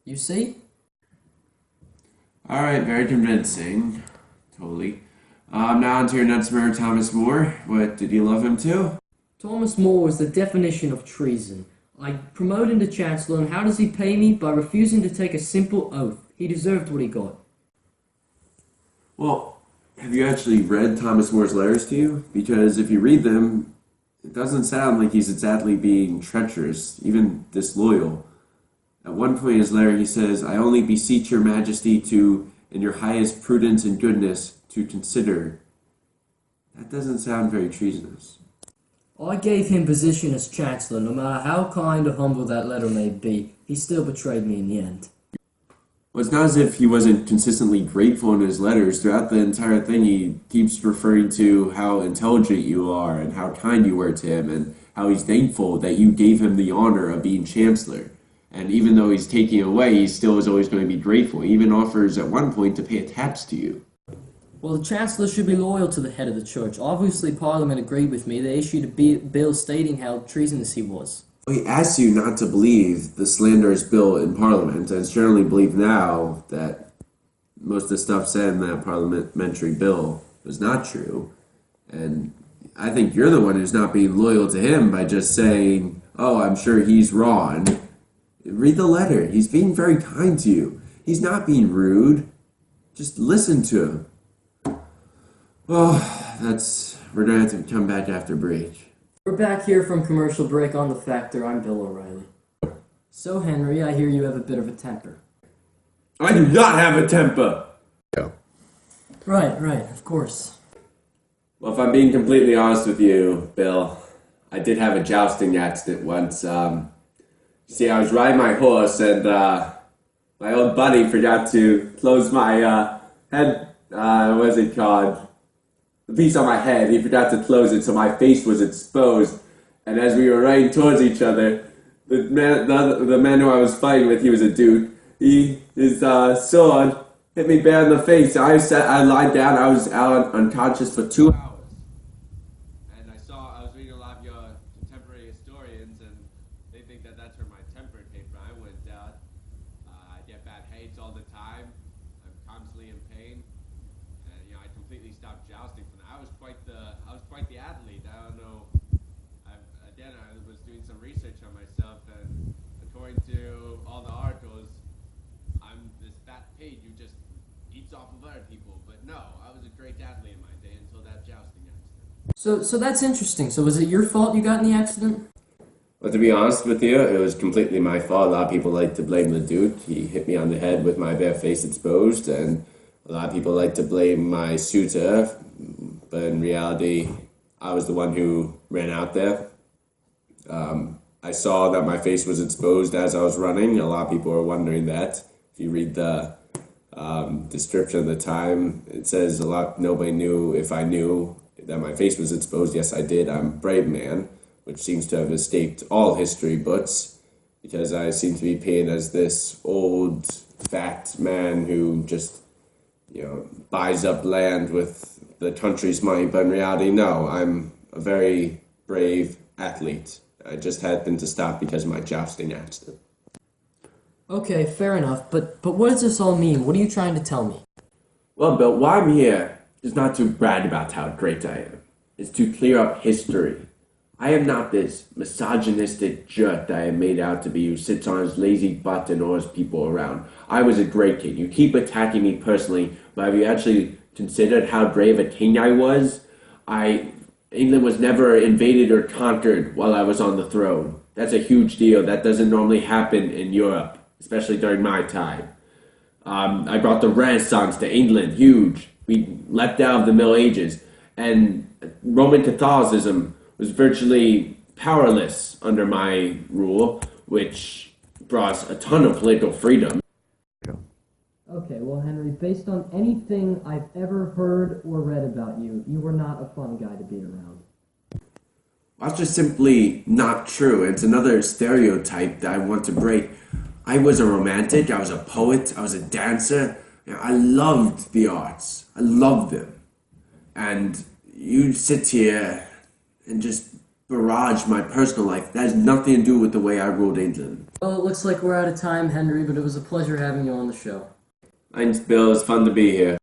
You see? Alright, very convincing. Totally. Now on to your nutsmer, Thomas More. What, did you love him too? Thomas More is the definition of treason. I promote him to Chancellor, and how does he pay me? By refusing to take a simple oath. He deserved what he got. Well, have you actually read Thomas More's letters to you? Because if you read them, it doesn't sound like he's exactly being treacherous, even disloyal. At one point in his letter, he says, I only beseech your majesty to, in your highest prudence and goodness, to consider. That doesn't sound very treasonous. I gave him position as Chancellor, no matter how kind or humble that letter may be. He still betrayed me in the end. Well, it's not as if he wasn't consistently grateful in his letters. Throughout the entire thing, he keeps referring to how intelligent you are and how kind you were to him and how he's thankful that you gave him the honor of being Chancellor. And even though he's taking away, he still is always going to be grateful. He even offers at one point to pay a tax to you. Well, the Chancellor should be loyal to the head of the Church. Obviously, Parliament agreed with me. They issued a bill stating how treasonous he was. He asks you not to believe the slanderous bill in Parliament, and it's generally believed now that most of the stuff said in that parliamentary bill was not true. And I think you're the one who's not being loyal to him by just saying, oh, I'm sure he's wrong. Read the letter. He's being very kind to you. He's not being rude. Just listen to him. Well, we're going to have to come back after break. We're back here from commercial break on The Factor. I'm Bill O'Reilly. So, Henry, I hear you have a bit of a temper. I do not have a temper! Yeah. Right, of course. Well, if I'm being completely honest with you, Bill, I did have a jousting accident once. See, I was riding my horse and my old buddy forgot to close my head, what's it called? The piece on my head. He forgot to close it, so my face was exposed. And as we were riding towards each other, the man who I was fighting with, he was a dude. His sword hit me bare in the face. I lied down. I was out unconscious for 2 hours. And I was reading a lot of your contemporary historians, and they think that that's where my temper came from. I went down. I get bad headaches all the time. I'm constantly in pain. And I completely stopped jousting from that. I was quite the athlete. I don't know. I was doing some research on myself, and according to all the articles, I'm this fat pig who just eats off of other people. But no, I was a great athlete in my day until that jousting accident. So that's interesting. So was it your fault you got in the accident? Well, to be honest with you, it was completely my fault. A lot of people like to blame the Duke. He hit me on the head with my bare face exposed, and a lot of people like to blame my suitor, but in reality, I was the one who ran out there. I saw that my face was exposed as I was running. A lot of people are wondering that. If you read the description of the time, it says nobody knew if I knew that my face was exposed. Yes, I did. I'm a brave man, which seems to have escaped all history books, because I seem to be painted as this old, fat man who just buys up land with the country's money, but in reality, no, I'm a very brave athlete. I just happened to stop because of my jousting accident. Okay, fair enough, but what does this all mean? What are you trying to tell me? Well, Bill, why I'm here is not to brag about how great I am. It's to clear up history. I am not this misogynistic jerk that I am made out to be who sits on his lazy butt and orders people around. I was a great king. You keep attacking me personally, but have you actually considered how brave a king I was? England was never invaded or conquered while I was on the throne. That's a huge deal. That doesn't normally happen in Europe, especially during my time. I brought the Renaissance to England, huge. We leapt out of the Middle Ages, and Roman Catholicism was virtually powerless under my rule, which brought a ton of political freedom. Okay, well, Henry, based on anything I've ever heard or read about you, you were not a fun guy to be around. That's just simply not true. It's another stereotype that I want to break. I was a romantic, I was a poet, I was a dancer. I loved the arts. I loved them. And you sit here and just barrage my personal life. That has nothing to do with the way I ruled England. Well, it looks like we're out of time, Henry, but it was a pleasure having you on the show. Thanks, Bill. It's fun to be here.